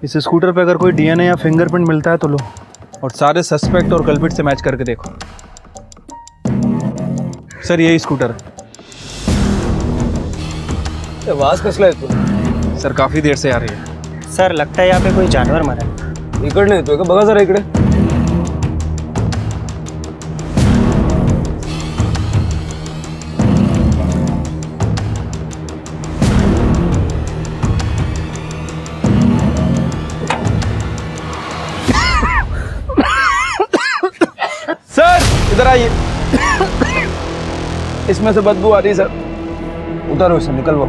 इस स्कूटर पे अगर कोई डीएनए या फिंगरप्रिंट मिलता है तो लो, और सारे सस्पेक्ट और कल्प्रिट से मैच करके देखो। सर यही स्कूटर है। आवाज कसला येतो? सर काफ़ी देर से आ रही है। सर लगता है यहाँ पे कोई जानवर मरा है। इकडनं येतोय का? बघा जरा इकडे। सर इधर आइए। इसमें से बदबू आ रही है सर। उतारो इसे, निकलवाओ।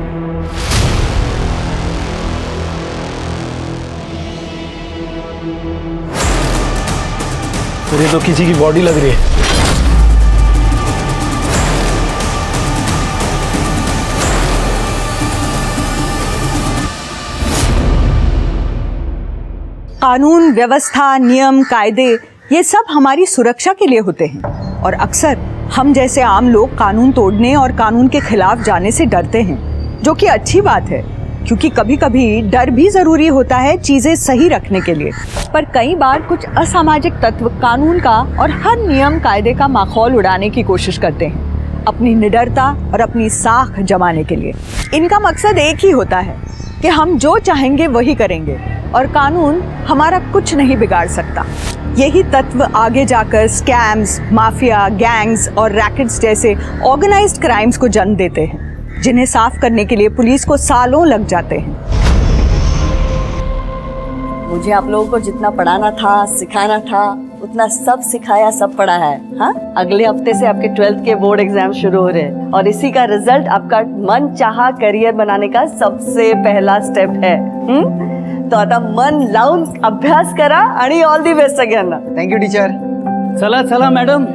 सर ये तो किसी की बॉडी लग रही है। कानून, व्यवस्था, नियम, कायदे ये सब हमारी सुरक्षा के लिए होते हैं और अक्सर हम जैसे आम लोग कानून तोड़ने और कानून के खिलाफ जाने से डरते हैं, जो कि अच्छी बात है क्योंकि कभी कभी डर भी ज़रूरी होता है चीज़ें सही रखने के लिए। पर कई बार कुछ असामाजिक तत्व कानून का और हर नियम कायदे का माहौल उड़ाने की कोशिश करते हैं अपनी निडरता और अपनी साख जमाने के लिए। इनका मकसद एक ही होता है कि हम जो चाहेंगे वही करेंगे और कानून हमारा कुछ नहीं बिगाड़ सकता। यही तत्व आगे जाकर स्कैम्स, माफिया, गैंग्स और रैकेट्स जैसे ऑर्गेनाइज्ड क्राइम्स को जन्म देते हैं, जिन्हें साफ करने के लिए पुलिस को सालों लग जाते हैं। मुझे आप लोगों को जितना पढ़ाना था, सिखाना था, उतना सब सिखाया, सब पढ़ा है। हाँ, अगले हफ्ते से आपके 12th के बोर्ड एग्जाम शुरू हो रहे हैं और इसी का रिजल्ट आपका मन चाहा करियर बनाने का सबसे पहला स्टेप है। तो आता मन लावून अभ्यास करा आणि ऑल दी बेस्ट सगळ्यांना। Thank you teacher. चला चला मॅडम,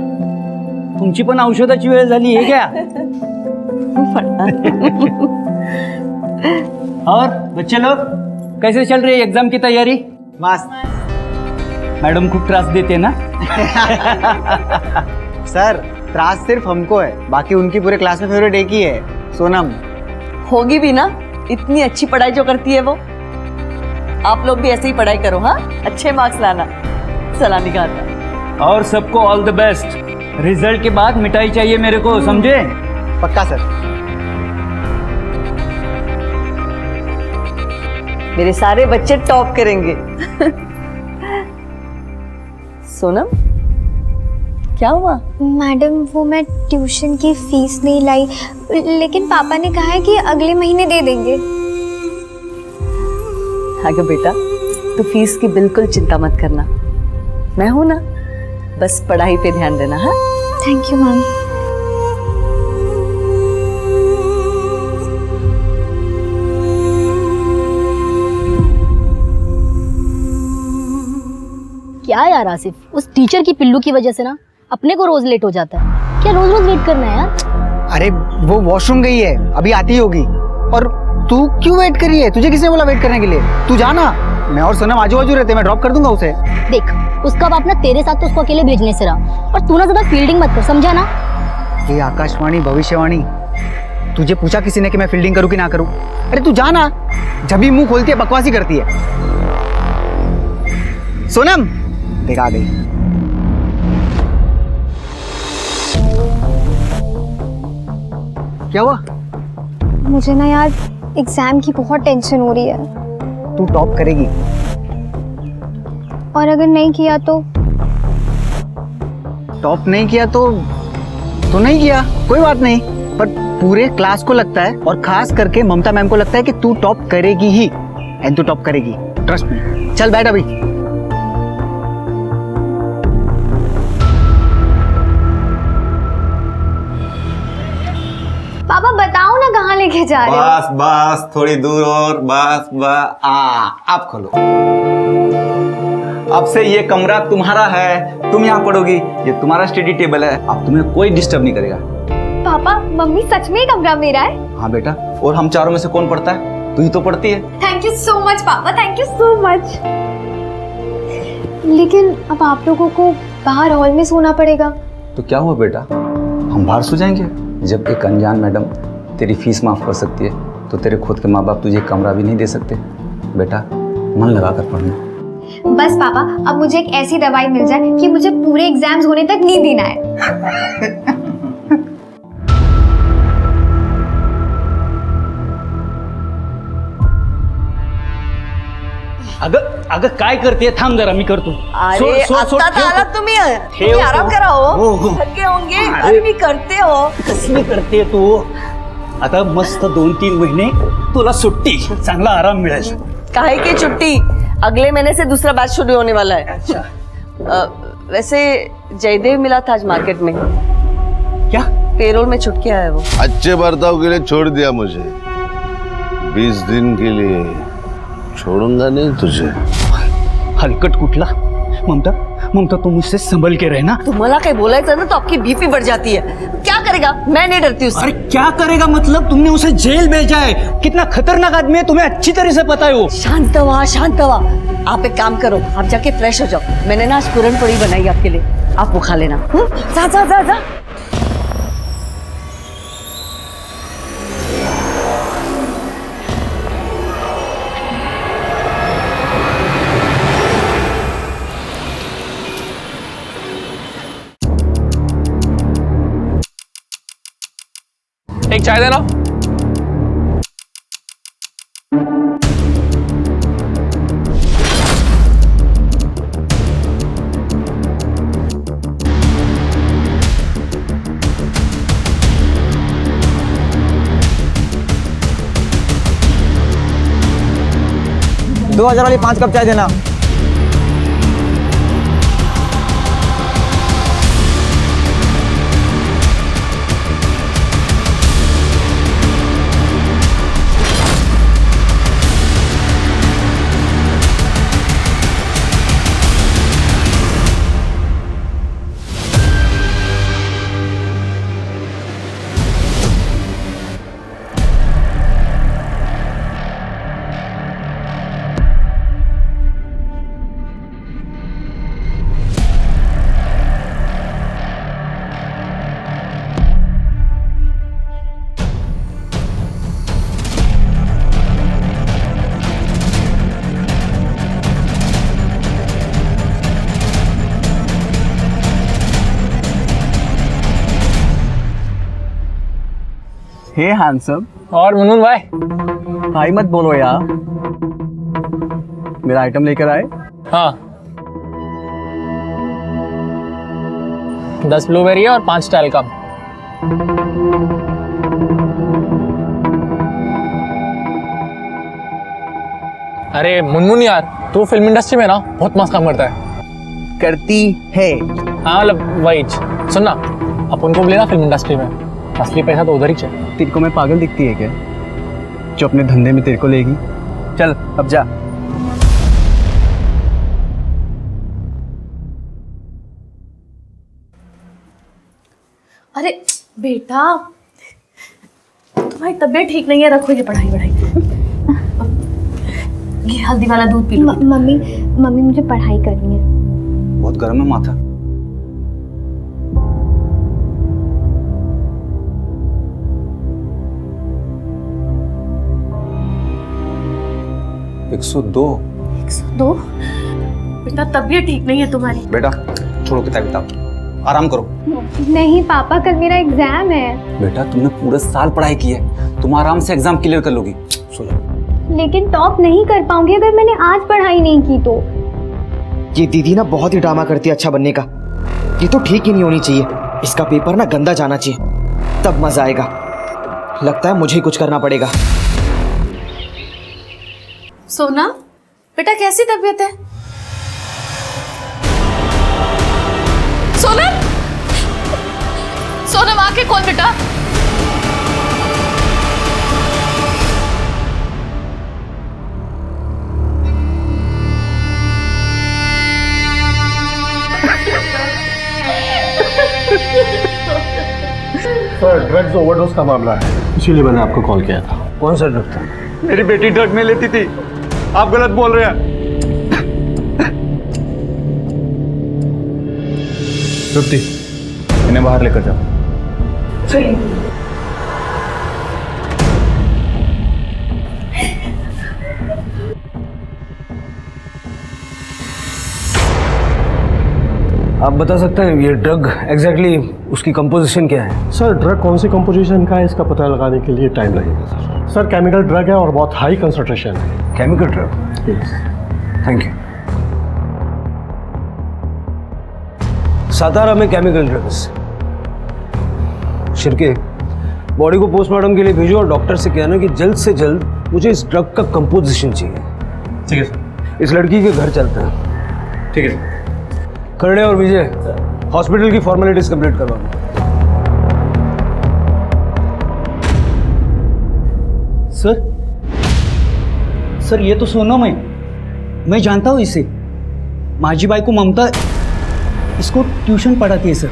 तुमची पण औषधाची वेळ झाली आहे क्या? और बच्चे लोग कैसे चल रही है एग्जाम की तैयारी? मस्त। मैडम खूब त्रास देते ना? सर त्रास सिर्फ हमको है, बाकी उनकी पूरे क्लास में फेवरेट एक ही है, सोनम। होगी भी ना, इतनी अच्छी पढ़ाई जो करती है वो। आप लोग भी ऐसे ही पढ़ाई करो। हाँ, अच्छे मार्क्स लाना। सलामी खाता। और सबको ऑल द बेस्ट। रिजल्ट के बाद मिठाई चाहिए मेरे को, समझे? पक्का सर। मेरे सारे बच्चे टॉप करेंगे। सोनम, क्या हुआ? मैडम वो मैं ट्यूशन की फीस नहीं लाई, लेकिन पापा ने कहा है कि अगले महीने दे देंगे। आगे बेटा, तू फीस की बिल्कुल चिंता मत करना, मैं हूं ना। बस पढ़ाई पे ध्यान देना। हाँ, थैंक यू मैम। क्या यार आसिफ, उस टीचर की पिल्लू की वजह से ना अपने को रोज लेट हो जाता है। क्या रोज रोज वेट करना है यार? अरे वो वॉशरूम गई है, अभी आती होगी। और तू क्यों वेट कर रही है? तुझे किसने बोला वेट करने के लिए? तू जाना, मैं और सोनम आजू बाजू रहते, मैं ड्रॉप कर दूंगा उसे। देख, उसका बाप ना तेरे साथ तो उसको अकेले भेजने से रहा, और तू ना ज्यादा फील्डिंग मत कर, समझा ना? ये आकाशवाणी, भविष्यवाणी, तुझे पूछा किसी ने कि मैं फील्डिंग करूं कि ना करूं? अरे तू जाना, जब भी मुंह खोलती है बकवासी करती है। सोनम देख आ गई। क्या हुआ? मुझे ना यार एग्जाम की बहुत टेंशन हो रही है। तू टॉप करेगी। और अगर नहीं किया तो? टॉप नहीं किया तो नहीं किया, कोई बात नहीं। पर पूरे क्लास को लगता है और खास करके ममता मैम को लगता है कि तू टॉप करेगी ही, एंड तू टॉप करेगी, ट्रस्ट मी। चल बैठ अभी। पापा बताओ ना कहाँ लेके जा रहे हो? बस बस थोड़ी दूर और बस बस। अब खोलो। अब से ये कमरा तुम्हारा है, तुम यहाँ पढ़ोगी, ये तुम्हारा स्टडी टेबल है, अब तुम्हें कोई डिस्टर्ब नहीं करेगा। पापा मम्मी सच में कमरा मेरा है? हाँ बेटा, और हम चारों में से कौन पढ़ता है? तू ही तो पढ़ती है। थैंक यू सो मच पापा, थैंक यू सो मच। लेकिन अब आप लोगों को बाहर हॉल में सोना पड़ेगा। तो क्या हुआ बेटा, हम बाहर सो जाएंगे? जब एक अनजान मैडम तेरी फीस माफ कर सकती है, तो तेरे खुद के माँ बाप तुझे कमरा भी नहीं दे सकते? बेटा मन लगा कर पढ़ना। बस पापा, अब मुझे एक ऐसी दवाई मिल जाए कि मुझे पूरे एग्जाम्स होने तक नींद ही ना आए। अगं अगं काय करते, थांब जरा, मी करतो. अरे सोड, आता ठेव. आला तुम्ही ठेव. आराम करा हो, हो हो. थके होंगे. अरे मी करते हो. कसली करते तू? आता मस्त 2-3 महिने तुला सुट्टी, चांगला आराम मिळेल. काहे की छुट्टी, अगले महीने से दूसरा बैच शुरू होने वाला है. वैसे जयदेव मिला था आज मार्केट में. क्या? पेरोल में छुट के आया है वो. अच्छे बर्ताव के लिए छोड़ दिया मुझे, 20 दिन के लिए छोड़ूंगा नहीं तुझे. हलकट कुठला? ममता, ममता तू मुझसे संभल के रहना. तुम्हाला काही बोलायचं ना तो आपकी बीपी बढ़ जाती है. क्या करेगा? मैं नहीं डरती उससे. अरे क्या करेगा मतलब? तुमने उसे जेल भेजा है. कितना खतरनाक आदमी है, तुम्हें अच्छी तरह से पता है वो. शांत हुआ, शांत हुआ. आप एक काम करो, आप जाके फ्रेश हो जाओ. मैंने ना आज पूरन पोड़ी बनाई आपके लिए, आप वो खा लेना. जा जा जा जा. एक चाय देना. दो 2000 वाली 5 कप चाय देना. हे हैंडसम. और मुनमुन भाई, भाई मत बोलो यार. मेरा आइटम लेकर आए. हाँ 10 ब्लूबेरी और 5 टैलकम. अरे मुनमुन यार, तू फिल्म इंडस्ट्री में ना बहुत मस्त काम करता है. करती है. हाँ मतलब वही. सुन ना, अपन को लेना फिल्म इंडस्ट्री में, असली पैसा तो उधर ही चाहिए. तेरे को मैं पागल दिखती है क्या, जो अपने धंधे में तेरे को लेगी? चल अब जा. अरे बेटा, तुम्हारी तबीयत ठीक नहीं है, रखो ये पढ़ाई वढ़ाई. ये हल्दी वाला दूध पी लो. मम्मी मम्मी मुझे पढ़ाई करनी है. बहुत गर्म है माथा. एक 102. 102? बेटा तबीयत ठीक नहीं है तुम्हारी. बेटा छोड़ो किताब किताब, आराम करो. नहीं पापा, कल मेरा एग्जाम है. बेटा तुमने पूरे साल पढ़ाई की है, तुम आराम से एग्जाम क्लियर कर लोगी. सुनो, लेकिन टॉप नहीं कर पाऊंगी अगर मैंने आज पढ़ाई नहीं की तो. ये दीदी ना बहुत ही ड्रामा करती है अच्छा बनने का. ये तो ठीक ही नहीं होनी चाहिए. इसका पेपर ना गंदा जाना चाहिए, तब मजा आएगा. लगता है मुझे ही कुछ करना पड़ेगा. सोना बेटा, कैसी तबीयत है? सोनम, सोनम आके खोल बेटा. सर ड्रग्स ओवरडोज का मामला है, इसीलिए मैंने आपको कॉल किया था. कौन सा ड्रग था? मेरी बेटी ड्रग नहीं लेती थी, आप गलत बोल रहे हैं. तृप्ति, इन्हें बाहर लेकर जाओ. आप बता सकते हैं ये ड्रग एग्जैक्टली उसकी कंपोजिशन क्या है? सर ड्रग कौन सी कंपोजिशन का है इसका पता लगाने के लिए टाइम लगेगा सर। सर केमिकल ड्रग है और बहुत हाई कंसंट्रेशन है। Chemical drug? Thank you. Satara में केमिकल ड्रग्स। शिरके, बॉडी को पोस्टमार्टम के लिए भेजो और डॉक्टर से कहना कि जल्द से जल्द मुझे इस ड्रग का कंपोजिशन चाहिए। ठीक है सर। इस लड़की के घर चलते हैं। ठीक है। खरड़े और विजय हॉस्पिटल की फॉर्मेलिटीज कंप्लीट करवा दो। सर ये तो सोनम है, मैं जानता हूँ इसे। माझी बाई को ममता इसको ट्यूशन पढ़ाती है सर।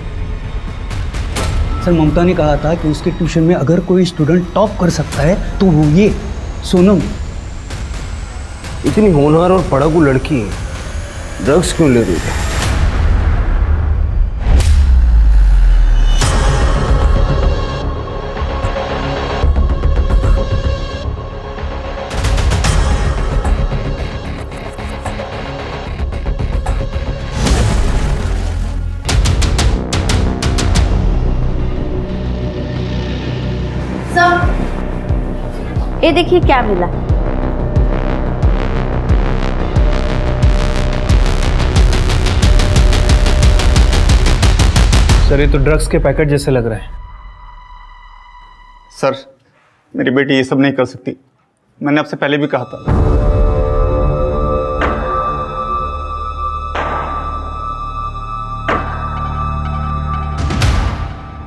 ममता ने कहा था कि उसके ट्यूशन में अगर कोई स्टूडेंट टॉप कर सकता है तो वो ये सोनम। इतनी होनहार और पढ़ाकू लड़की ड्रग्स क्यों ले रही है? ये देखिए क्या मिला। सर ये तो ड्रग्स के पैकेट जैसे लग रहा है। सर मेरी बेटी ये सब नहीं कर सकती, मैंने आपसे पहले भी कहा था।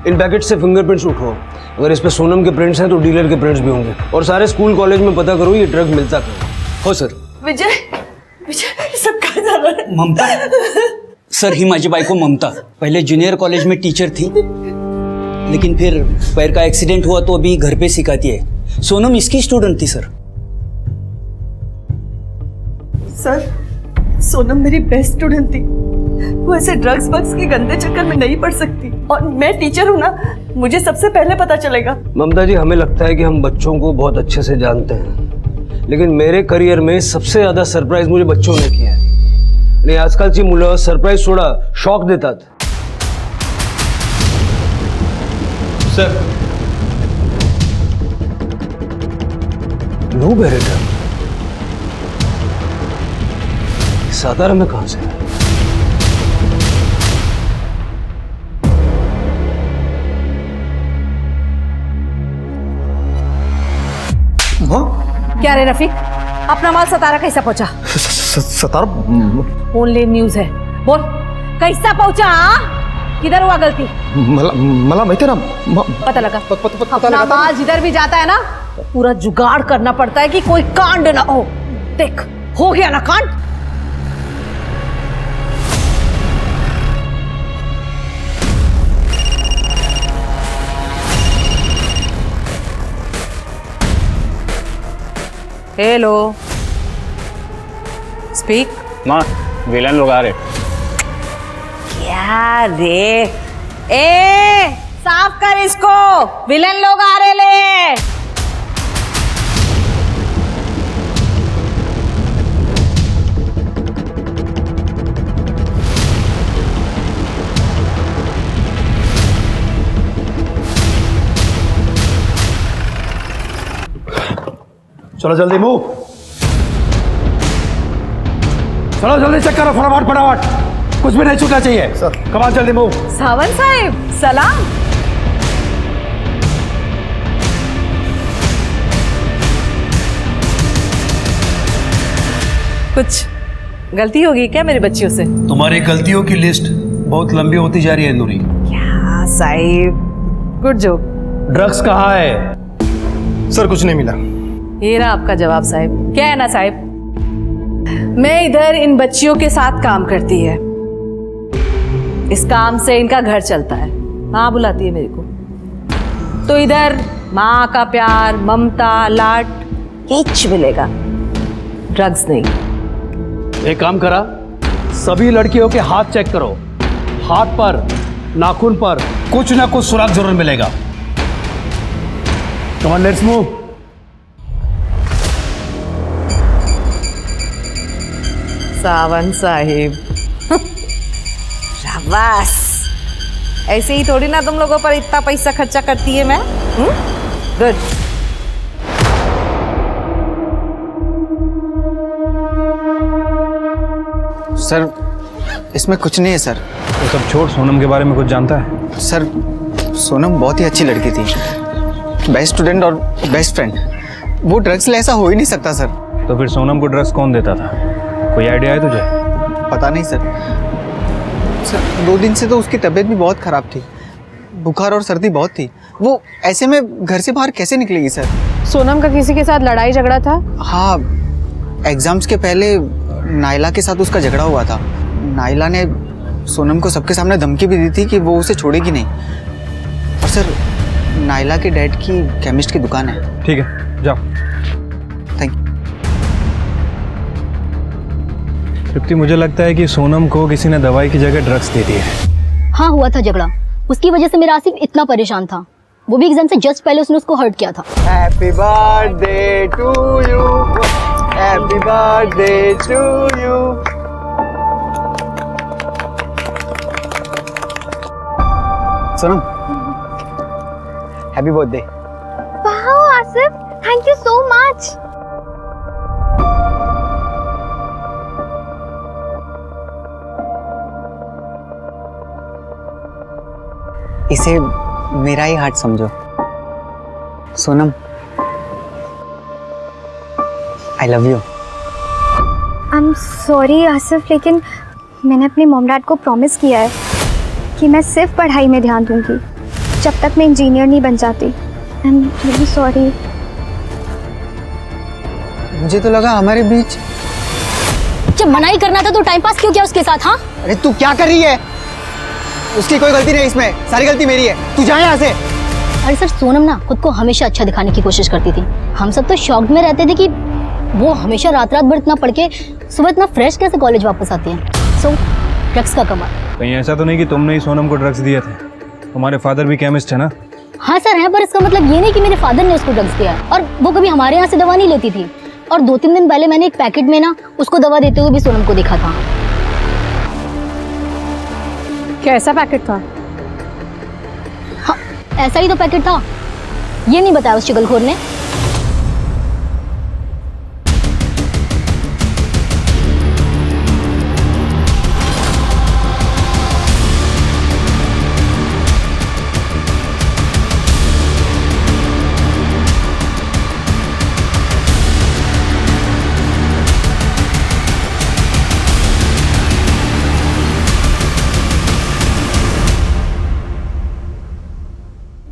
इन पैकेट से फिंगरप्रिंट्स उठाओ। अगर इस पे सोनम के प्रिंट्स हैं तो डीलर के प्रिंट्स भी होंगे। और सारे स्कूल कॉलेज में पता करो ये ड्रग मिलता कहाँ हो। सर विजय, विजय सब कहाँ जा रहा है? ममता सर, ही माझी बाई को ममता पहले जूनियर कॉलेज में टीचर थी, लेकिन फिर पैर का एक्सीडेंट हुआ तो अभी घर पे सिखाती है। सोनम इसकी स्टूडेंट थी सर। सर सोनम मेरी बेस्ट स्टूडेंट थी, वो ऐसे ड्रग्स वग्स के गंदे चक्कर में नहीं पड़ सकती। और मैं टीचर हूँ ना, मुझे सबसे पहले पता चलेगा। ममता जी, हमें लगता है कि हम बच्चों को बहुत अच्छे से जानते हैं, लेकिन मेरे करियर में सबसे ज्यादा सरप्राइज मुझे बच्चों ने किया है। आणि आजकालची मुलं सरप्राईज सोडा शॉक देतात। सर लो बेरेटा सातारा में कहां से है? क्या रे रफीक, अपना माल सतारा कैसा पहुंचा? सतारा ओनली न्यूज है, बोल कैसा पहुंचा? किधर हुआ गलती? मला माहिती ना पता लगा। अपना माल जिधर भी जाता है ना, पूरा जुगाड़ करना पड़ता है कि कोई कांड ना हो। देख हो गया ना कांड। Hello, speak. माँ विलन लोग आ रहे। क्या रे? ए साफ कर इसको, विलन लोग आ रहे ले। चलो जल्दी मूव, चलो जल्दी चेक करो फटाफट फटाफट, कुछ भी नहीं छूटना चाहिए। सर कमाल, जल्दी मूव। सावंत साहब सलाम। कुछ गलती होगी क्या मेरी बच्चियों से? तुम्हारी गलतियों की लिस्ट बहुत लंबी होती जा रही है नूरी। क्या साहिब, गुड जोक। ड्रग्स कहाँ है? सर कुछ नहीं मिला। ये रहा आपका जवाब साहिब। क्या है ना साहिब, मैं इधर इन बच्चियों के साथ काम करती है, इस काम से इनका घर चलता है। माँ बुलाती है मेरे को, तो इधर माँ का प्यार, ममता, लाड कुछ मिलेगा, ड्रग्स नहीं। एक काम करा, सभी लड़कियों के हाथ चेक करो, हाथ पर, नाखून पर कुछ ना कुछ सुराग जरूर मिलेगा। Come on let's move. Sawant Sahib शाबाश। ऐसे ही थोड़ी ना तुम लोगों पर इतना पैसा खर्चा करती है मैं। गुड। सर इसमें कुछ नहीं है सर। तो सब छोड़, सोनम के बारे में कुछ जानता है? सर सोनम बहुत ही अच्छी लड़की थी, बेस्ट स्टूडेंट और बेस्ट फ्रेंड। वो ड्रग्स ले ऐसा हो ही नहीं सकता सर। तो फिर सोनम को ड्रग्स कौन देता था? कोई आइडिया है तुझे? पता नहीं सर। सर 2 दिन से तो उसकी तबीयत भी बहुत ख़राब थी, बुखार और सर्दी बहुत थी। वो ऐसे में घर से बाहर कैसे निकलेगी सर? सोनम का किसी के साथ लड़ाई झगड़ा था? हाँ, एग्ज़ाम्स के पहले नाइला के साथ उसका झगड़ा हुआ था। नाइला ने सोनम को सबके सामने धमकी भी दी थी कि वो उसे छोड़ेगी नहीं। और सर नाइला के डैड की केमिस्ट की दुकान है। ठीक है, जाओ। Thank you. तृप्ति, मुझे लगता है कि सोनम को किसी ने दवाई की जगह ड्रग्स दे दी है। हाँ, हुआ था झगड़ा। उसकी वजह से मेरा आसिफ इतना परेशान था। वो भी एग्जाम से जस्ट पहले उसने उसको हर्ट किया था। Happy birthday to you, happy birthday to you. Sonam, happy birthday. Wow Asif, thank you so much. इसे मेरा ही हार्ट समझो। Sonam, I love you. I am sorry Asif, लेकिन मैंने अपने मॉम डैड को प्रॉमिस किया है कि मैं सिर्फ पढ़ाई में ध्यान दूंगी जब तक मैं इंजीनियर नहीं बन जाती। I am really sorry. मुझे तो लगा हमारे बीच। जब मनाई करना था तो टाइम पास क्यों किया उसके साथ? हाँ, अरे तू क्या कर रही है? उसकी कोई गलती नहीं, इसमें सारी गलती मेरी है। तू जा यहाँ से। अरे सर, सोनम ना खुद को हमेशा अच्छा दिखाने की कोशिश करती थी। हम सब तो शॉक्ड में रहते थे कि वो हमेशा रात रात भर इतना पढ़ के सुबह इतना फ्रेश कैसे कॉलेज वापस आती है। सो ड्रग्स का कमाल। कहीं ऐसा तो नहीं कि तुमने ही सोनम को ड्रग्स दिए थे? तुम्हारे फादर भी केमिस्ट है ना? हाँ सर है, पर इसका मतलब ये नहीं कि मेरे फादर ने उसको ड्रग्स दिया है। और वो कभी हमारे यहाँ से दवा नहीं लेती थी। और 2-3 दिन पहले मैंने एक पैकेट में ना उसको दवा देते हुए भी सोनम को देखा था। कैसा पैकेट था? हाँ, ऐसा ही तो पैकेट था। ये नहीं बताया उस चुगलखोर ने।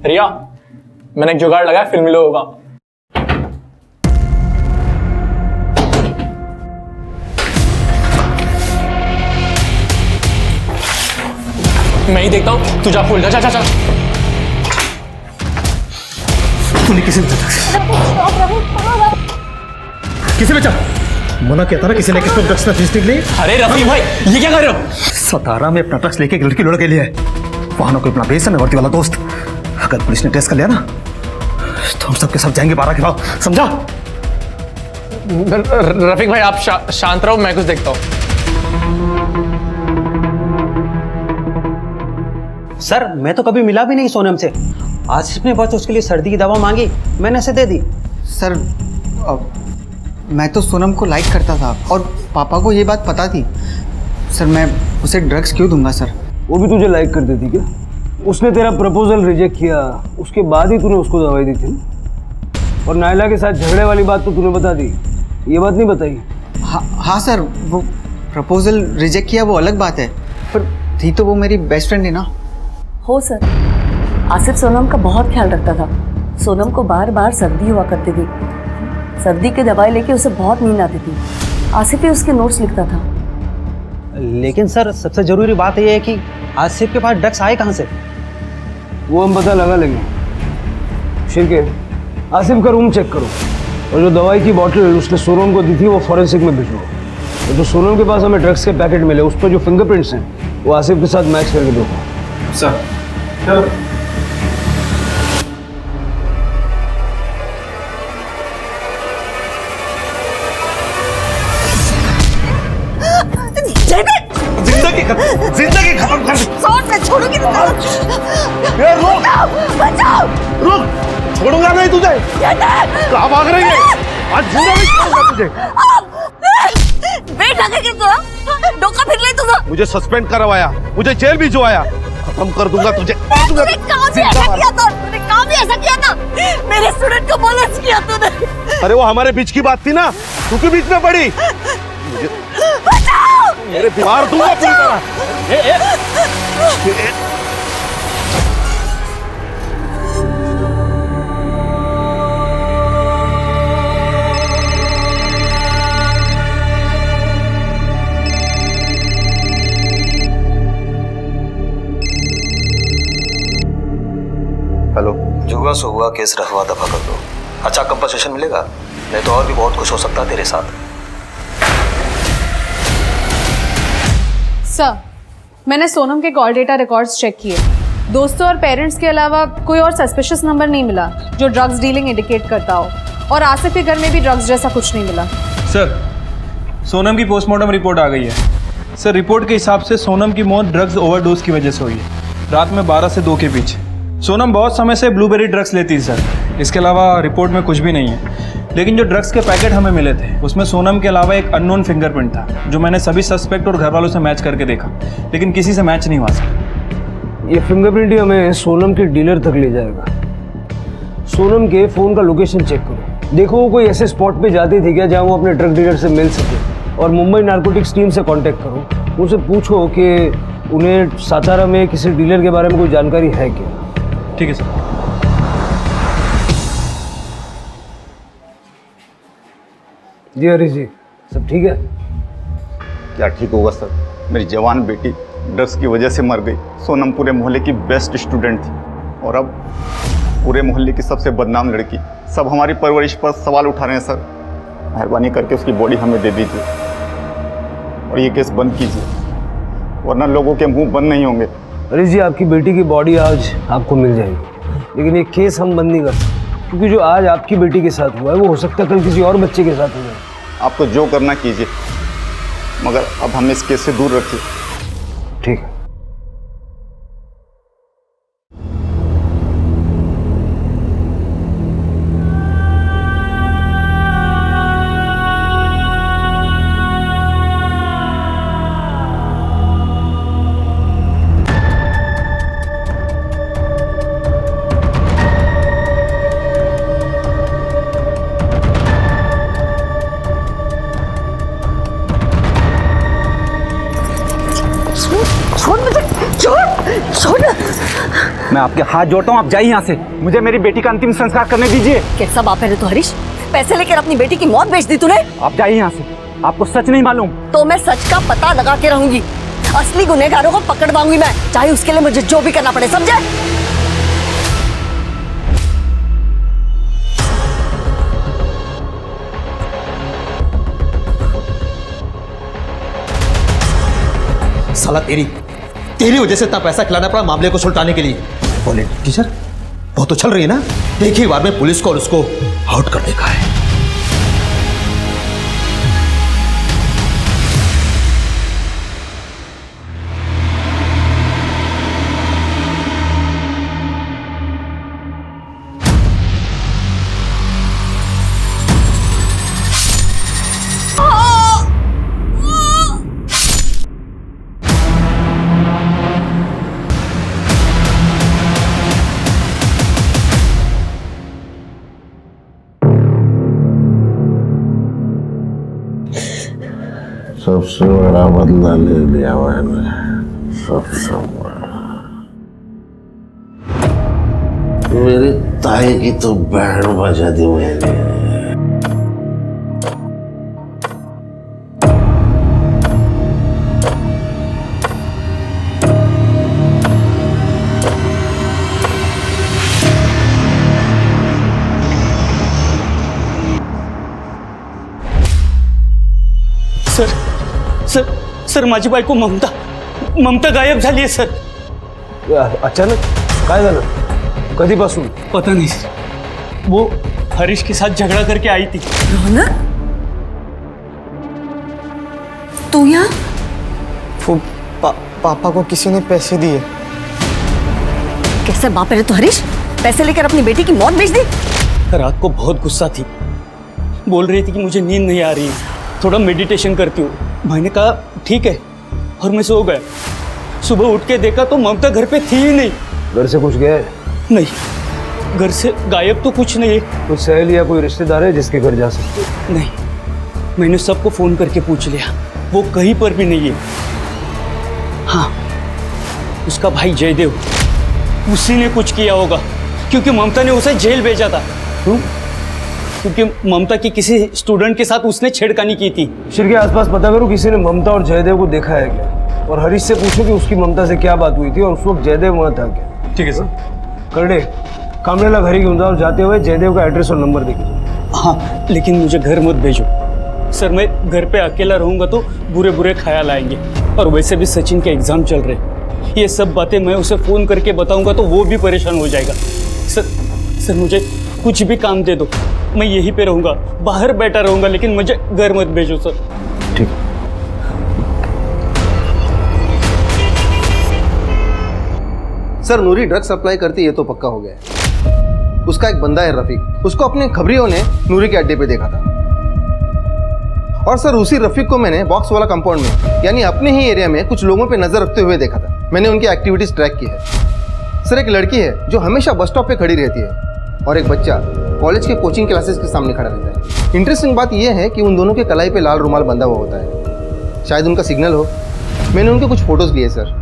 रिया, मैंने एक जुगाड़ लगाया फिल्मी लोगों का। मैं ही देखता हूँ, तू जा खोल। जा। तूने किसे बेचा? मना किया था ना, किसी ने किसको ड्रग्स का चीज निकली। अरे रफी भाई, ये क्या कर रहे हो? सतारा में अपना ड्रग्स लेके एक लड़की लड़के लिए वहां कोई अपना बेस है वर्दी वाला दोस्त। अगर पुलिस ने टेस्ट कर लिया ना तो हम सबके सब जाएंगे 12 के बाद, समझा? रफीक भाई आप शांत रहो, मैं कुछ देखता हूँ। सर मैं तो कभी मिला भी नहीं सोनम से। आसिफ ने बस उसके लिए सर्दी की दवा मांगी, मैंने उसे दे दी। सर मैं तो सोनम को लाइक करता था और पापा को ये बात पता थी। सर मैं उसे ड्रग्स क्यों दूंगा सर? वो भी तुझे लाइक करती थी क्या? उसने तेरा प्रपोजल रिजेक्ट किया, उसके बाद ही तूने उसको दवाई दी थी। और नाइला के साथ झगड़े वाली बात तो तूने बता दी, ये बात नहीं बताई? हाँ सर, वो प्रपोजल रिजेक्ट किया वो अलग बात है, पर थी तो वो मेरी बेस्ट फ्रेंड है ना। हो सर, आसिफ सोनम का बहुत ख्याल रखता था। सोनम को बार बार सर्दी हुआ करती थी। सर्दी की दवाई लेके उसे बहुत नींद आती थी। आसिफ ही उसके नोट्स लिखता था। लेकिन सर सबसे जरूरी बात यह है कि आसिफ के पास ड्रग्स आए कहाँ से? वो हम पता लगा लेंगे। ठीक है, आसिफ का रूम चेक करो और जो दवाई की बोतल उसने सोनम को दी थी वो फॉरेंसिक में भिजवाओ। और जो सोनम के पास हमें ड्रग्स के पैकेट मिले उस पर जो फिंगरप्रिंट्स हैं वो आसिफ के साथ मैच करके दो। सर चलो। जिंदगी खत्म कर बचाओ! रुक! छोड़ूंगा नहीं तुझे! कहाँ भाग रही है? आज जिंदा नहीं छोड़ूंगा तुझे! वेट लगे कि तुझा डोका फिर ले तुझा। मुझे सस्पेंड करवाया, मुझे जेल भिजवाया, खत्म कर दूंगा तुझे। तूने काम भी ऐसा किया था, तूने काम भी ऐसा किया था। मेरे स्टूडेंट को मोलेस्ट किया तूने। अरे वो हमारे बीच की बात थी ना, तू क्यों बीच में पड़ी? बचाओ! मेरे मार दूंगा पूरी तरह। हेलो, जुआ से हुआ केस रखवा दफा कर दो। अच्छा कंपनसेशन मिलेगा, नहीं तो और भी बहुत कुछ हो सकता है तेरे साथ। सर, मैंने सोनम के कॉल डेटा रिकॉर्ड्स चेक किए। दोस्तों और पेरेंट्स के अलावा कोई और सस्पिशियस नंबर नहीं मिला जो ड्रग्स डीलिंग इंडिकेट करता हो, और आसिफ के घर में भी ड्रग्स जैसा कुछ नहीं मिला। सर, सोनम की पोस्टमार्टम रिपोर्ट आ गई है। सर, रिपोर्ट के हिसाब से सोनम की मौत ड्रग्स ओवरडोज की वजह से हुई है, रात में 12 से 2 के बीच। सोनम बहुत समय से ब्लूबेरी ड्रग्स लेती थी सर, इसके अलावा रिपोर्ट में कुछ भी नहीं है। लेकिन जो ड्रग्स के पैकेट हमें मिले थे उसमें सोनम के अलावा एक अननोन फिंगरप्रिंट था, जो मैंने सभी सस्पेक्ट और घर वालों से मैच करके देखा, लेकिन किसी से मैच नहीं हुआ सर। ये फिंगरप्रिंट ही हमें सोनम के डीलर तक ले जाएगा। सोनम के फ़ोन का लोकेशन चेक करो, देखो वो कोई ऐसे स्पॉट पे जाती थी क्या जहाँ वो अपने ड्रग डीलर से मिल सके, और मुंबई नारकोटिक्स टीम से कांटेक्ट करो, उनसे पूछो कि उन्हें सातारा में किसी डीलर के बारे में कोई जानकारी है क्या। ठीक है सर। जी हरीश जी, सब ठीक है? क्या ठीक होगा सर, मेरी जवान बेटी ड्रग्स की वजह से मर गई। सोनम पूरे मोहल्ले की बेस्ट स्टूडेंट थी, और अब पूरे मोहल्ले की सबसे बदनाम लड़की। सब हमारी परवरिश पर सवाल उठा रहे हैं सर। मेहरबानी करके उसकी बॉडी हमें दे दीजिए और ये केस बंद कीजिए, वरना लोगों के मुंह बंद नहीं होंगे। हरीश जी, आपकी बेटी की बॉडी आज आपको मिल जाएगी, लेकिन ये केस हम बंद नहीं कर सकते, क्योंकि जो आज आपकी बेटी के साथ हुआ है वो हो सकता है कल किसी और बच्चे के साथ हो जाए। आप तो जो करना कीजिए, मगर अब हमें इस केस से दूर रखिए। ठीक है। मैं आपके हाथ जोड़ता हूँ, आप जाइए यहाँ से। मुझे मेरी बेटी का अंतिम संस्कार करने दीजिए। कैसा बाप है तू हरीश? पैसे लेकर अपनी बेटी की मौत बेच दी तूने। आप जाइए यहाँ से, आपको सच नहीं मालूम। तो मैं सच का पता लगा के रहूंगी, असली गुनहगारों को पकड़वाऊंगी मैं, चाहे उसके लिए मुझे जो भी करना पड़े, समझे? साला तेरी वजह से इतना पैसा खिलाना पड़ा मामले को सुलटाने के लिए। बोले टीचर, वो तो चल रही है ना, एक ही बार में पुलिस को और उसको आउट कर देखा है। सबसे बड़ा बदला ले लिया मैंने, सबसे बड़ा। मेरी ताई की तो बैंड बजा दी मैंने। सर माझी बायको ममता गायब झाली आहे सर। अचानक काय झालं? कधीपासून? पता नहीं, वो हरीश के साथ झगड़ा करके आई थी। रौनक, तू यहाँ? पापा को किसी ने पैसे दिए, कैसे बाप रे तो हरीश, पैसे लेकर अपनी बेटी की मौत बेच दी। रात को बहुत गुस्सा थी, बोल रही थी कि मुझे नींद नहीं आ रही, थोड़ा मेडिटेशन करती हूँ। मैंने कहा ठीक है, और मैं सो गया। सुबह उठ के देखा तो ममता घर पे थी ही नहीं। घर से कुछ गया है? नहीं, घर से गायब तो कुछ नहीं है। कोई सहेली या कोई रिश्तेदार है जिसके घर जा सकते? नहीं, मैंने सबको फोन करके पूछ लिया, वो कहीं पर भी नहीं है। हाँ, उसका भाई जयदेव, उसी ने कुछ किया होगा, क्योंकि ममता ने उसे जेल भेजा था। क्योंकि ममता की किसी स्टूडेंट के साथ उसने छेड़खानी की थी। शिर के आसपास पता करो किसी ने ममता और जयदेव को देखा है क्या, और हरीश से पूछो कि उसकी ममता से क्या बात हुई थी और उस वक्त जयदेव वहाँ था क्या। ठीक है सर। करडे, कामरेला घर ही घेऊन जाओ, जाते हुए जयदेव का एड्रेस और नंबर देखिए। हाँ, लेकिन मुझे घर मत भेजो सर, मैं घर पे अकेला रहूंगा तो बुरे बुरे ख्याल आएंगे, और वैसे भी सचिन के एग्जाम चल रहे हैं। ये सब बातें मैं उसे फोन करके बताऊंगा तो वो भी परेशान हो जाएगा। सर मुझे कुछ भी काम दे दो, मैं यहीं पे रहूंगा, बाहर बैठा रहूंगा, लेकिन मुझे घर मत भेजो सर। ठीक। सर नूरी ड्रग्स सप्लाई करती है तो पक्का हो गया है। उसका एक बंदा है रफीक, उसको अपने खबरियों ने नूरी के अड्डे पे देखा था। और सर उसी रफीक को मैंने बॉक्स वाला कंपाउंड में, यानी अपने ही एरिया में कुछ लोगों पे नजर रखते हुए देखा था। मैंने उनकी एक्टिविटीज ट्रैक की है। सर एक लड़की है जो हमेशा बस स्टॉप पे खड़ी रहती है, और एक बच्चा कॉलेज के कोचिंग क्लासेस के सामने खड़ा रहता है। इंटरेस्टिंग बात यह है कि उन दोनों के कलाई पे लाल रुमाल बंधा हुआ होता है, शायद उनका सिग्नल हो। मैंने उनके कुछ फोटोज लिए सर।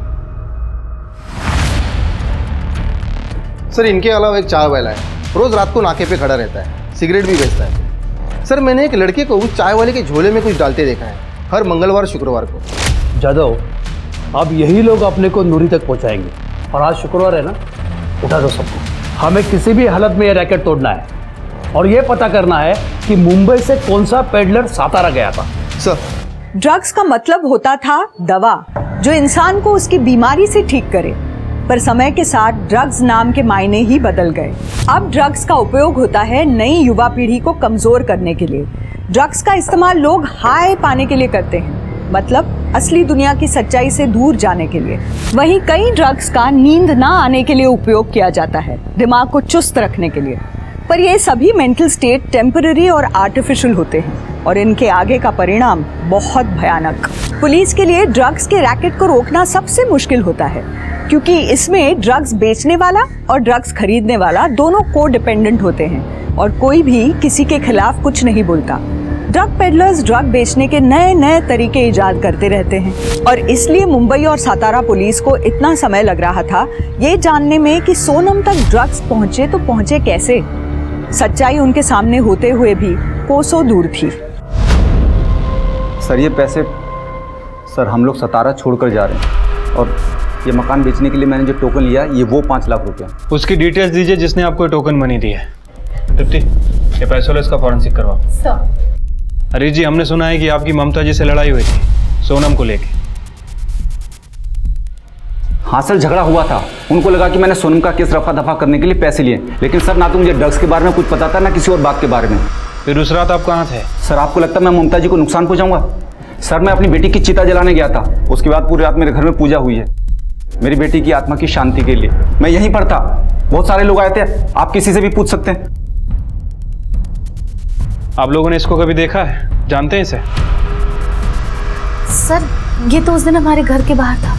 सर इनके अलावा एक चाय वाला है, रोज रात को नाके पे खड़ा रहता है, सिगरेट भी बेचता है। सर मैंने एक लड़के को उस चाय वाले के झोले में कुछ डालते देखा है, हर मंगलवार शुक्रवार को। जादव, अब यही लोग अपने को नूरी तक पहुंचाएंगे, और आज शुक्रवार है ना, उठा दो सबको। हमें किसी भी हालत में ये रैकेट तोड़ना है, और ये पता करना है कि मुंबई से कौन सा पेडलर सातारा गया था। सर ड्रग्स का मतलब होता था दवा, जो इंसान को उसकी बीमारी से ठीक करे, पर समय के साथ ड्रग्स नाम के मायने ही बदल गए। अब ड्रग्स का उपयोग होता है नई युवा पीढ़ी को कमजोर करने के लिए। ड्रग्स का इस्तेमाल लोग हाई पाने के लिए करते हैं, मतलब असली दुनिया की सच्चाई से दूर जाने के लिए। वहीं कई ड्रग्स का नींद ना आने के लिए उपयोग किया जाता है, दिमाग को चुस्त रखने के लिए। पर ये सभी मेंटल स्टेट टेम्पररी और आर्टिफिशियल होते हैं, और इनके आगे का परिणाम बहुत भयानक। पुलिस के लिए ड्रग्स के रैकेट को रोकना सबसे मुश्किल होता है, क्योंकि इसमें ड्रग्स बेचने वाला और ड्रग्स खरीदने वाला दोनों को डिपेंडेंट होते हैं, और कोई भी किसी के खिलाफ कुछ नहीं बोलता। ड्रग पेडलर्स ड्रग बेचने के नए नए तरीके इजाद करते रहते हैं, और इसलिए मुंबई और सातारा पुलिस को इतना समय लग रहा था ये जानने में कि सोनम तक ड्रग्स पहुंचे तो पहुंचे कैसे। सच्चाई उनके सामने होते हुए भी कोसों दूर थी। सर ये पैसे, सर हम लोग सतारा छोड़कर जा रहे हैं, और ये मकान बेचने के लिए मैंने जो टोकन लिया ये वो 5 लाख रुपया। उसकी डिटेल्स दीजिए जिसने आपको टोकन मनी दी है। तृप्ति, ये पैसों इसका फॉरेंसिक करवाओ। हरीश जी, हमने सुना है कि आपकी ममता जी से लड़ाई हुई थी सोनम को लेके। हाँ सर, झगड़ा हुआ था। उनको लगा कि मैंने सोनम का केस रफा दफा करने के लिए पैसे लिए, लेकिन सर ना तो मुझे ड्रग्स के बारे में कुछ पता था ना किसी और बात के बारे में। फिर उस रात आप कहाँ थे? सर आपको लगता है मैं ममता जी को नुकसान पहुंचाऊंगा? सर मैं अपनी बेटी की चिता जलाने गया था, उसके बाद पूरी रात मेरे घर में पूजा हुई है मेरी बेटी की आत्मा की शांति के लिए। मैं यहीं पर था, बहुत सारे लोग आए थे, आप किसी से भी पूछ सकते हैं। आप लोगों ने इसको कभी देखा है, जानते हैं इसे? सर ये तो उस दिन हमारे घर के बाहर था।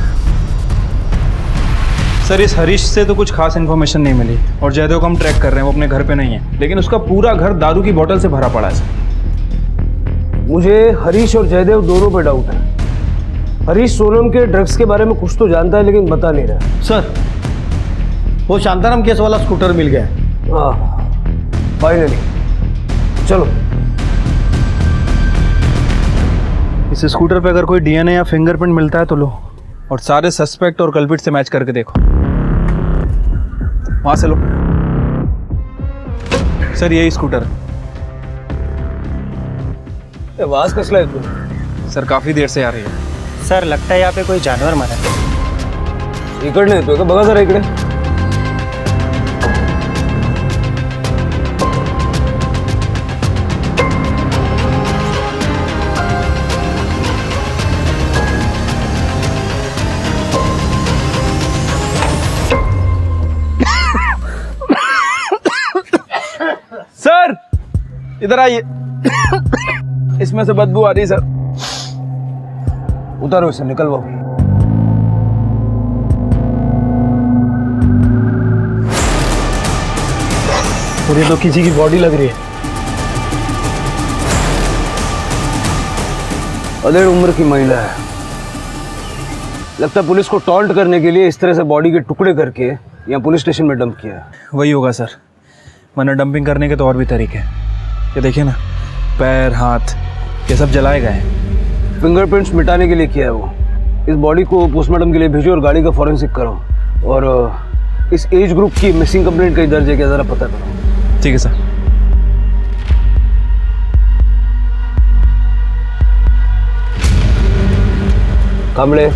सर इस हरीश से तो कुछ खास इन्फॉर्मेशन नहीं मिली, और जयदेव को हम ट्रैक कर रहे हैं, वो अपने घर पे नहीं है, लेकिन उसका पूरा घर दारू की बोतल से भरा पड़ा है। मुझे हरीश और जयदेव दोनों पे डाउट है। हरीश सोनम के ड्रग्स के बारे में कुछ तो जानता है, लेकिन बता नहीं रहा। सर वो शांताराम केस वाला स्कूटर मिल गया है। हाँ फाइनली, चलो। इस स्कूटर पे अगर कोई डीएनए या फिंगरप्रिंट मिलता है तो लो, और सारे सस्पेक्ट और कल्पिट से मैच करके देखो। वहां से लो। सर यही स्कूटर है। आवाज कसला है तू? सर काफी देर से आ रही है। सर लगता है यहाँ पे कोई जानवर मरा है। इकडे येतोय का? बघा जरा इकडे। इधर आइए। इसमें से बदबू आ रही सर। उतारो इसे, निकलवाओ। और ये तो किसी की बॉडी लग रही है। अधेड़ उम्र की महिला है, लगता है पुलिस को टॉन्ट करने के लिए इस तरह से बॉडी के टुकड़े करके यहाँ पुलिस स्टेशन में डंप किया है। वही होगा सर, वरना डंपिंग करने के तो और भी तरीके हैं। ये देखिए ना, पैर हाथ ये सब जलाए गए हैं। फिंगरप्रिंट्स मिटाने के लिए किया है वो। इस बॉडी को पोस्टमार्टम के लिए भेजो और गाड़ी का फॉरेंसिक करो, और इस एज ग्रुप की मिसिंग कंप्लेंट कहीं दर्ज है क्या ज़रा पता करो। ठीक है सर। कांबळे,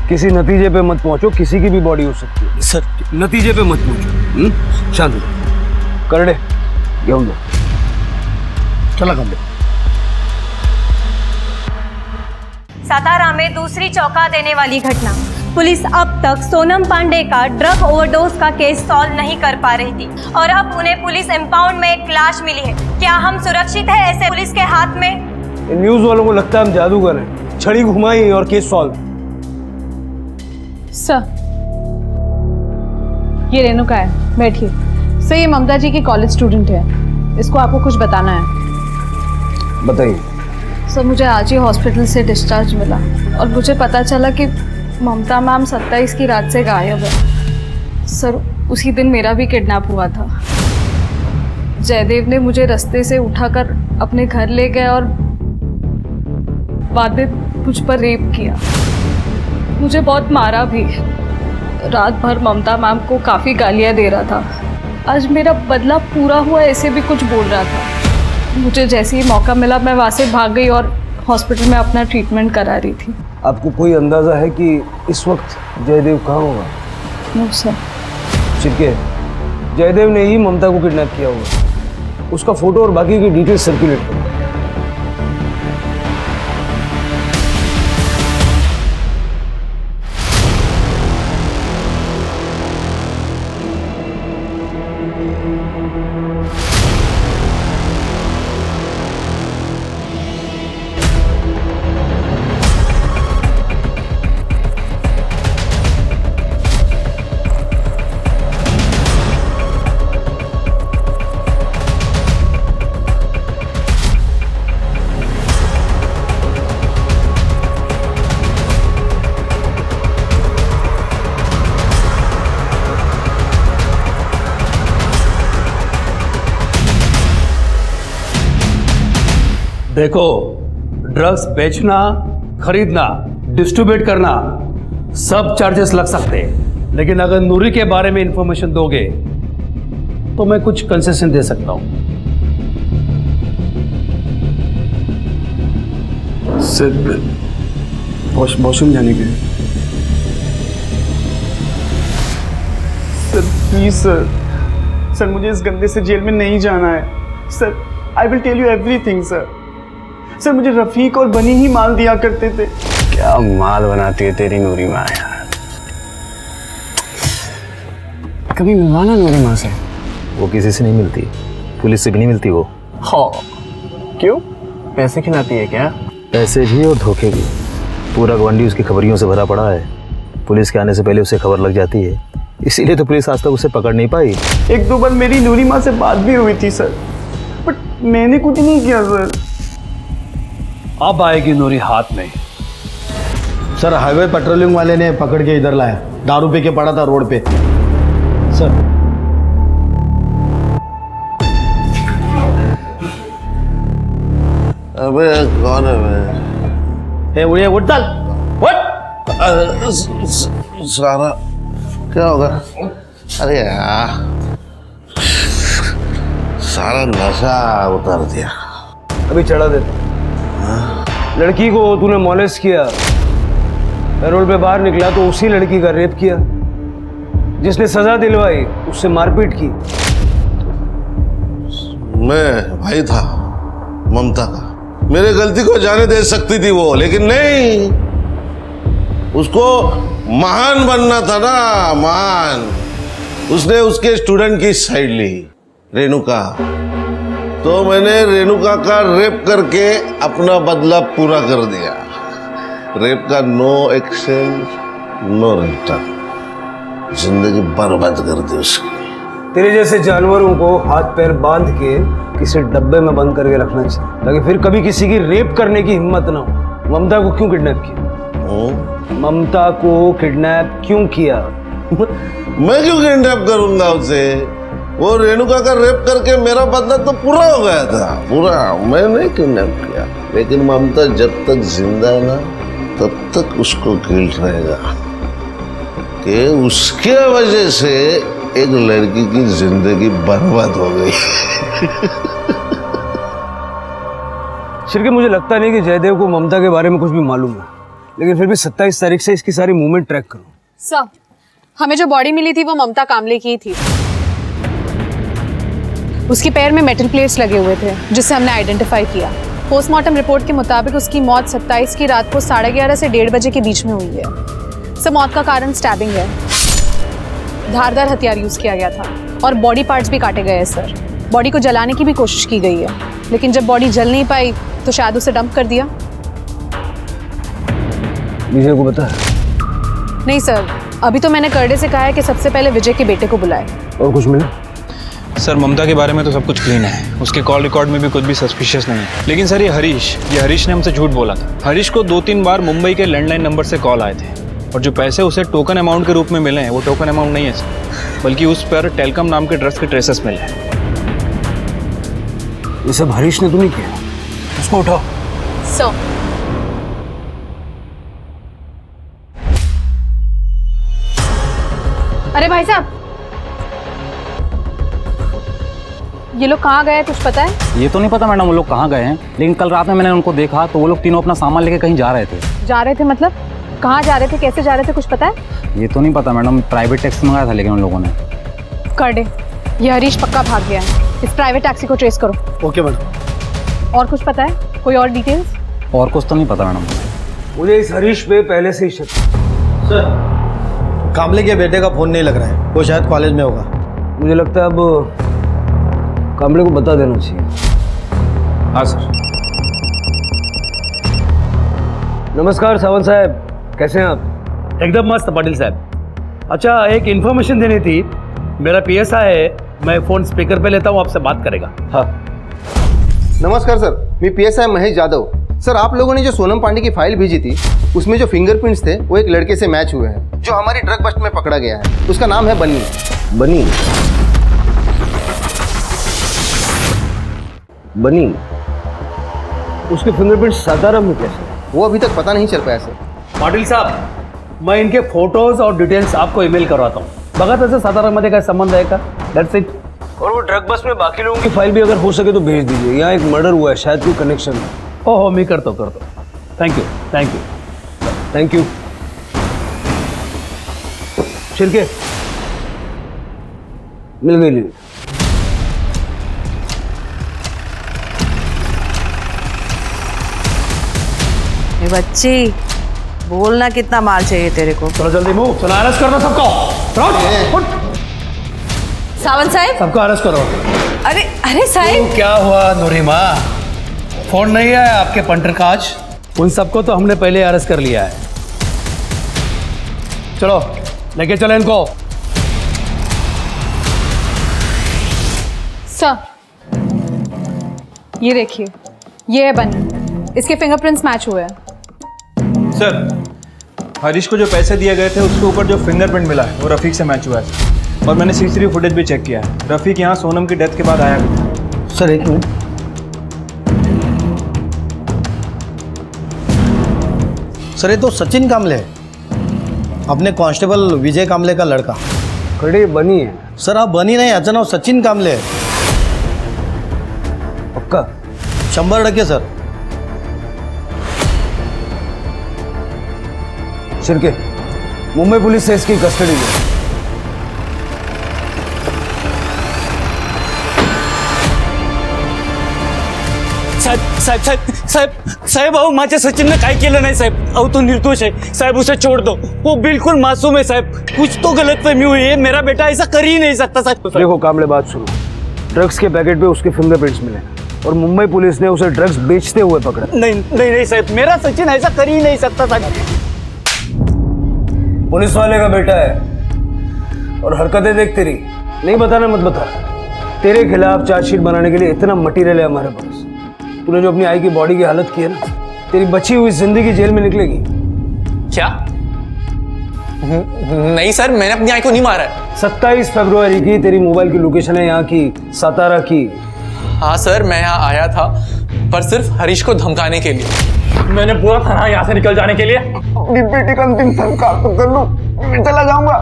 किसी नतीजे पे मत पहुंचो, किसी की भी बॉडी हो सकती है सर। नतीजे पे मत पहुंचो। शांत हो जाओ। करडे घेऊन दो। चला कांबळे। सातारा में दूसरी चौंका देने वाली घटना। पुलिस अब तक सोनम पांडे का ड्रग ओवरडोज का केस सॉल्व नहीं कर पा रही थी, और अब उन्हें पुलिस इंपाउंड में एक लाश मिली है। क्या हम सुरक्षित हैं ऐसे पुलिस के हाथ में? न्यूज वालों को लगता है हम जादूगर हैं, छड़ी घुमाई और केस सॉल्व। सर, ये रेणुका है, बैठिए। सर, ये ममता जी की कॉलेज स्टूडेंट है, इसको आपको कुछ बताना है। बताइए। सर, मुझे आज ही हॉस्पिटल से डिस्चार्ज मिला और मुझे पता चला कि ममता मैम 27 की रात से गायब है। सर, उसी दिन मेरा भी किडनैप हुआ था। जयदेव ने मुझे रास्ते से उठाकर अपने घर ले गए और बाद में मुझ पर रेप किया। मुझे बहुत मारा भी। रात भर ममता मैम को काफ़ी गालियाँ दे रहा था। आज मेरा बदला पूरा हुआ ऐसे भी कुछ बोल रहा था। मुझे जैसे ही मौका मिला मैं वहाँ से भाग गई और हॉस्पिटल में अपना ट्रीटमेंट करा रही थी। आपको कोई अंदाजा है कि इस वक्त जयदेव कहाँ होगा? No sir. चिपके, जयदेव ने ही ममता को किडनैप किया होगा। उसका फोटो और बाकी की डिटेल्स सर्कुलेट करो। देखो, ड्रग्स बेचना, खरीदना, डिस्ट्रीब्यूट करना सब चार्जेस लग सकते हैं, लेकिन अगर नूरी के बारे में इंफॉर्मेशन दोगे तो मैं कुछ कंसेशन दे सकता हूं। सर, वॉशरूम जाने के। सर प्लीज सर, मुझे इस गंदे से जेल में नहीं जाना है। Sir, I will tell you everything sir. Sir, मुझे रफीक और बनी ही माल दिया करते थे। क्या माल बनाती है तेरी नूरी माँ यार। कभी मिलवाना नूरी माँ से। वो किसी से नहीं मिलती, पुलिस से भी नहीं मिलती वो। हाँ, क्यों? पैसे खिलाती है क्या? पैसे भी और धोखे भी। पूरा गवंडी उसकी खबरियों से भरा पड़ा है। पुलिस के आने से पहले उसे खबर लग जाती है, इसीलिए तो पुलिस आज तक उसे पकड़ नहीं पाई। एक दो बार मेरी नूरी माँ से बात भी हुई थी सर, बट मैंने कुछ नहीं किया सर। अब आएगी नूरी हाथ में। सर, हाईवे पेट्रोलिंग वाले ने पकड़ के इधर लाया, दारू पी के पड़ा था रोड पे। सर, अबे कौन है मैं? उड़े उठ चल, सारा क्या होगा? अरे यार, सारा नशा उतार दिया। अभी चढ़ा देते। लड़की को तूने मॉलेस्ट किया, पैरोल पे बाहर निकला तो उसी लड़की का रेप किया, जिसने सजा दिलवाई उससे मारपीट की। मैं भाई था ममता का, मेरे गलती को जाने दे सकती थी वो, लेकिन नहीं, उसको महान बनना था ना, महान। उसने उसके स्टूडेंट की साइड ली। रेणुका, तो मैंने रेणुका का रेप करके अपना बदला पूरा कर दिया। रेप का नो एक्सचेंज नो रिटर्न, जिंदगी बर्बाद कर दी उसकी। तेरे जैसे जानवरों को हाथ पैर बांध के किसी डब्बे में बंद करके रखना चाहिए, ताकि फिर कभी किसी की रेप करने की हिम्मत ना हो। ममता को क्यों किडनैप किया? ममता को किडनैप क्यों किया? मैं क्यों किडनैप करूंगा उसे? वो रेणुका का रेप करके मेरा बदला तो पूरा हो गया था, पूरा। मैं नहीं किडनैप किया, लेकिन ममता जब तक जिंदा है ना, तब तक उसको गिल्ट रहेगा कि उसके वजह से एक लड़की की जिंदगी बर्बाद हो गई। शिरके, मुझे लगता नहीं कि जयदेव को ममता के बारे में कुछ भी मालूम है, लेकिन फिर भी 27 तारीख से इसकी सारी मूवमेंट ट्रैक करो। सर, हमें जो बॉडी मिली थी वो ममता कामले की थी। उसके पैर में मेटल प्लेट्स लगे हुए थे, जिसे हमने आइडेंटिफाई किया। पोस्टमार्टम रिपोर्ट के मुताबिक उसकी मौत 27 की रात को 11:30 से 1:30 बजे के बीच में हुई है। सब मौत का कारण स्टैबिंग है। धारदार हथियार यूज किया गया था और बॉडी पार्ट्स भी काटे गए हैं सर। बॉडी को जलाने की भी कोशिश की गई है, लेकिन जब बॉडी जल नहीं पाई तो शायद उसे डंप कर दिया। विजय को पता है? नहीं सर, अभी तो मैंने करडे से कहा है कि सबसे पहले विजय के बेटे को बुलाए। और कुछ मिला? सर, ममता के बारे में तो सब कुछ क्लीन है, उसके कॉल रिकॉर्ड में भी कुछ भी सस्पिशियस नहीं है। लेकिन सर, ये हरीश ने हमसे झूठ बोला था। हरीश को 2-3 बार मुंबई के लैंडलाइन नंबर से कॉल आए थे, और जो पैसे उसे टोकन अमाउंट के रूप में मिले हैं वो टोकन अमाउंट नहीं है सर, बल्कि उस पर टेलकम नाम के ड्रग्स के ट्रेसेस मिले हैं। ये सब हरीश ने तो नहीं किया? उसको उठाओ। सर, अरे भाई साहब, ये लोग कहाँ गए कुछ पता है? ये तो नहीं पता मैडम वो लोग कहाँ गए हैं, लेकिन कल रात में मैंने उनको देखा तो वो लोग तीनों अपना सामान लेके कहीं जा रहे थे। जा रहे थे मतलब? कहाँ जा रहे थे, कैसे जा रहे थे, कुछ पता है? ये तो नहीं पता मैडम, प्राइवेट टैक्सी मंगाया था लेकिन उन लोगों ने। करडे, ये हरीश पक्का भाग गया है। इस प्राइवेट टैक्सी को ट्रेस करो। Okay madam. और कुछ पता है? कोई और डिटेल्स? और कुछ तो नहीं पता मैडम। मुझे इस हरीश पे पहले से ही शक। सर, कामले के बेटे का फोन नहीं लग रहा है, वो शायद कॉलेज में होगा। मुझे लगता है अब कामले को बता देना चाहिए। हाँ सर। नमस्कार सावंत साहब, कैसे हैं आप? एकदम मस्त पाटिल साहब। अच्छा, एक इन्फॉर्मेशन देनी थी। मेरा PSI है, मैं फ़ोन स्पीकर पे लेता हूँ, आपसे बात करेगा। हाँ। नमस्कार सर, मैं PSI महेश जादव। सर, आप लोगों ने जो सोनम पांडे की फाइल भेजी थी, उसमें जो फिंगरप्रिंट्स थे वो एक लड़के से मैच हुए हैं, जो हमारी ड्रग बस्ट में पकड़ा गया है। उसका नाम है बनी। बनी? बनी? उसके फिंगरप्रिंट सातारा में कैसे? वो अभी तक पता नहीं चल पाया सर। पाटिल साहब, मैं इनके फोटोज और डिटेल्स आपको ईमेल करवाता हूँ। बघा तसं सातारामध्ये काय संबंध आहे का? That's it. और वो ड्रग बस में बाकी लोगों की फाइल भी अगर हो सके तो भेज दीजिए। यहाँ एक मर्डर हुआ है, शायद कोई कनेक्शन है। ओहो, मैं करता हूँ। Thank you. शिरके, मिल गई लीड। बच्ची, बोलना कितना माल चाहिए तेरे को? चलो जल्दी मूव, चलो अरेस्ट करना सबको। सावंत साहब, सबको अरेस्ट करो। अरे साहब, क्या हुआ नूरिमा? फोन नहीं आया आपके पंटर का आज? उन सबको तो हमने पहले अरेस्ट कर लिया है। चलो लेके चलो इनको। सर, ये देखिए, ये है बनी। इसके फिंगरप्रिंट्स मैच हुए हैं। सर, हरीश को जो पैसे दिए गए थे उसके ऊपर जो फिंगरप्रिंट मिला है वो रफीक से मैच हुआ है, और मैंने CCTV फुटेज भी चेक किया है। रफीक यहाँ सोनम की डेथ के बाद आया था। सर, एक मिनट। सर, ये तो सचिन कामले है, अपने कांस्टेबल विजय कामले का लड़का। खड़े बनी है? सर, आप बनी नहीं, याचं नाव सचिन कामले है। पक्का? 100% सर। शिरके, मुंबई पुलिस से इसकी कस्टडी में। साहेब अहो, माझ्या सचिनने काय केलं नाही साहेब। अहो, तो निर्दोष है साहब, उसे छोड़ दो। वो बिल्कुल मासूम है साहब। कुछ तो गलतफहमी हुई है, मेरा बेटा ऐसा कर ही नहीं सकता साहब। देखो कामले, बात सुनो। ड्रग्स के पैकेट पे उसके फिंगरप्रिंट्स मिले और मुंबई पुलिस ने उसे ड्रग्स बेचते हुए पकड़ा। नहीं नहीं नहीं साहब, मेरा सचिन ऐसा कर ही नहीं सकता साहब। पुलिस वाले का बेटा है और हरकतें देख तेरी। नहीं बताना मत बता। तेरे खिलाफ चार्जशीट बनाने के लिए इतना मटेरियल है हमारे पास। तूने जो अपनी आई की बॉडी की हालत की है ना, तेरी बची हुई जिंदगी जेल में निकलेगी। क्या? नहीं सर, मैंने अपनी आई को नहीं मारा है। 27 फरवरी की तेरी मोबाइल की लोकेशन है यहाँ की, सातारा की। हाँ सर, मैं यहाँ आया था पर सिर्फ हरीश को धमकाने के लिए। मैंने पूरा थाना यहाँ से निकल जाने के लिए अपनी बेटी का अंतिम संस्कार तो कर लूं, मैं चला जाऊंगा।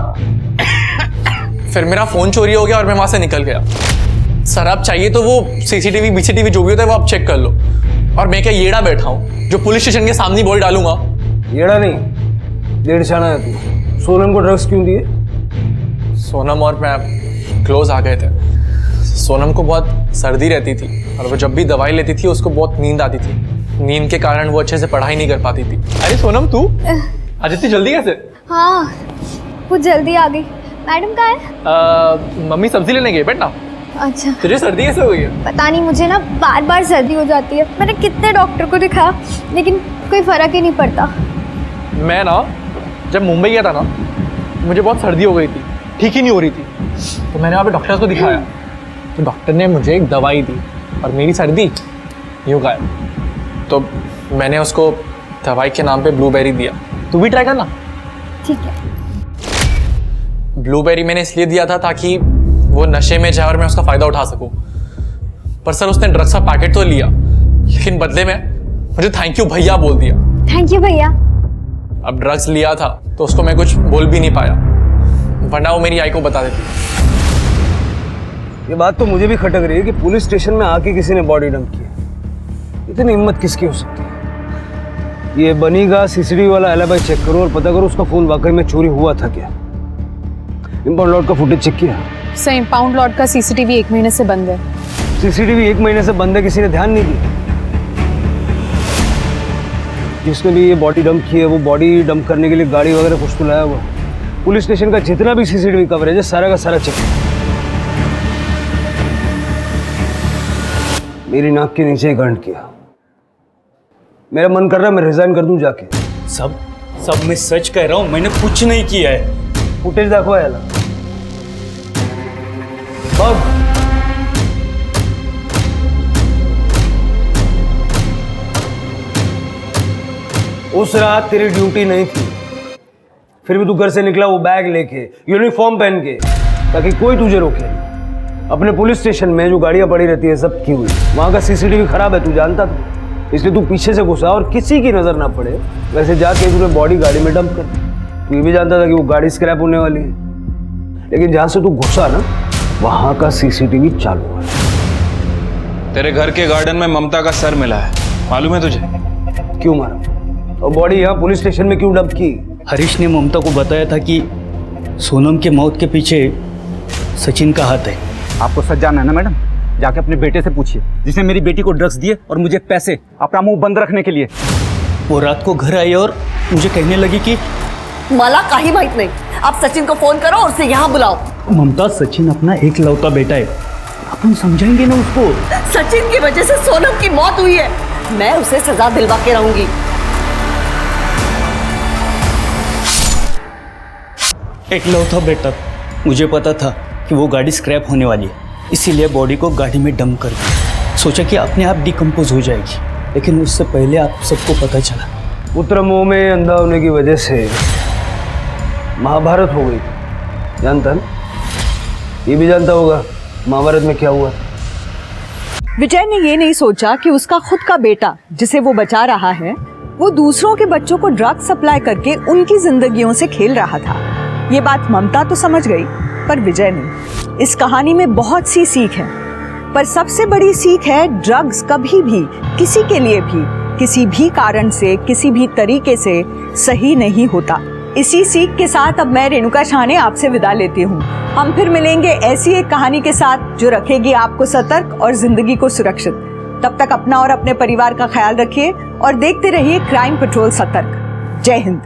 फिर मेरा फोन चोरी हो गया और मैं वहां से निकल गया। सर आप चाहिए तो वो सीसीटीवी बीसीटीवी जो भी होता है वो आप चेक कर लो। और मैं क्या येड़ा बैठा हूँ जो पुलिस स्टेशन के सामने बॉडी डालूंगा? येड़ा नहीं, डेढ़शाना है तू। सोनम को ड्रग्स क्यों दिए? सोनम और मैं क्लोज आ गए थे। सोनम को बहुत सर्दी रहती थी और वो जब भी दवाई लेती थी उसको बहुत नींद आती थी। नींद के कारण वो अच्छे से पढ़ाई नहीं कर पाती थी। अरे सोनम तू आज इतनी जल्दी कैसे? हाँ कुछ जल्दी आ गई। मैडम कहाँ है? मम्मी सब्जी लेने गई, बैठ ना। अच्छा। तुझे सर्दी कैसे हो गई है? पता नहीं, मुझे ना बार बार सर्दी हो जाती है। मैंने कितने डॉक्टर को दिखाया लेकिन कोई फर्क ही नहीं पड़ता। मैं ना जब मुंबई गया था ना, मुझे बहुत सर्दी हो गई थी, ठीक ही नहीं हो रही थी। तो मैंने वहाँ पे डॉक्टर को दिखाया तो डॉक्टर ने मुझे एक दवाई दी और मेरी सर्दी यूँ गायब। तो मैंने उसको दवाई के नाम पे ब्लूबेरी दिया। तू भी ट्राई करना। ठीक है। ब्लूबेरी मैंने इसलिए दिया था ताकि वो नशे में जाए और मैं उसका फ़ायदा उठा सकूं। पर सर उसने ड्रग्स का पैकेट तो लिया लेकिन बदले में मुझे थैंक यू भैया बोल दिया। थैंक यू भैया। अब ड्रग्स लिया था तो उसको मैं कुछ बोल भी नहीं पाया, वरना वो मेरी आई को बता देती। ये बात तो मुझे भी खटक रही है कि पुलिस स्टेशन में आके किसी ने बॉडी डंप की। इतनी हिम्मत किसकी हो सकती है? ये बनी का सीसीटीवी वाला एलिबाई चेक करो और पता करो उसका फोन वाकई में चोरी हुआ था क्या। इंपाउंड लॉट का फुटेज चेक किया? सर इंपाउंड लॉट का सीसीटीवी 1 महीने से बंद है। सीसीटीवी 1 महीने से बंद है, किसी ने ध्यान नहीं दिया। जिसने भी ये बॉडी डंप की है वो बॉडी डंप करने के लिए गाड़ी वगैरह कुछ तो लाया हुआ। पुलिस स्टेशन का जितना भी सीसीटीवी कवरेज है सारा का सारा चेक। मेरी नाक के नीचे ही कांड किया। मेरा मन कर रहा है मैं रिजाइन कर दूं जाके। सब मैं सच कह रहा हूं, मैंने कुछ नहीं किया है। फुटेज दाखवा याला बघ। उस रात तेरी ड्यूटी नहीं थी, फिर भी तू घर से निकला वो बैग लेके, यूनिफॉर्म पहन के, ताकि कोई तुझे रोके नहीं। अपने पुलिस स्टेशन में जो गाड़ियां पड़ी रहती है सब की हुई, वहां का सीसीटीवी खराब है, तू जानता था, इसलिए तू पीछे से घुसा और किसी की नजर ना पड़े वैसे जाके तूने बॉडी गाड़ी में डंप कर दी। तू ये भी जानता था कि वो गाड़ी स्क्रैप होने वाली है, लेकिन जहां से तू घुसा ना वहां का सीसीटीवी चालू है। तेरे घर के गार्डन में ममता का सर मिला है, मालूम है तुझे? क्यों मारा और बॉडी यहाँ पुलिस स्टेशन में क्यों डंप की? हरीश ने ममता को बताया था कि सोनम के मौत के पीछे सचिन का हाथ है। आपको सच जानना है ना मैडम? जाके अपने बेटे से पूछिए जिसने मेरी बेटी को ड्रग्स दिए और मुझे पैसे अपना मुंह बंद रखने के लिए। वो रात को घर आई और मुझे कहने लगी कि मला काही माहित नहीं, आप सचिन को फोन करो और उसे यहाँ बुलाओ। ममता सचिन अपना एक लौता बेटा है, अपन समझाएंगे ना उसको। सचिन की वजह से सोनम की मौत हुई है, मैं उसे सजा दिलवा के रहूंगी। एक लौता बेटा, मुझे पता था कि वो गाड़ी स्क्रैप होने वाली है, इसीलिए बॉडी को गाड़ी में डंप कर दिया। सोचा कि अपने आप डिकम्पोज हो जाएगी, लेकिन उससे पहले आप सबको पता चला। पुत्र मोह में अंधा होने की वजह से महाभारत हो गई, जानता ना? ये भी जानता होगा महाभारत में क्या हुआ। विजय ने ये नहीं सोचा कि उसका खुद का बेटा जिसे वो बचा रहा है वो दूसरों के बच्चों को ड्रग सप्लाई करके उनकी जिंदगियों से खेल रहा था। ये बात ममता तो समझ गई पर विजय नहीं। इस कहानी में बहुत सी सीख है, पर सबसे बड़ी सीख है ड्रग्स कभी भी किसी के लिए भी किसी भी कारण से किसी भी तरीके से सही नहीं होता। इसी सीख के साथ अब मैं रेणुका शाह आपसे विदा लेती हूँ। हम फिर मिलेंगे ऐसी एक कहानी के साथ जो रखेगी आपको सतर्क और जिंदगी को सुरक्षित। तब तक अपना और अपने परिवार का ख्याल रखिए और देखते रहिए क्राइम पेट्रोल सतर्क। जय हिंद।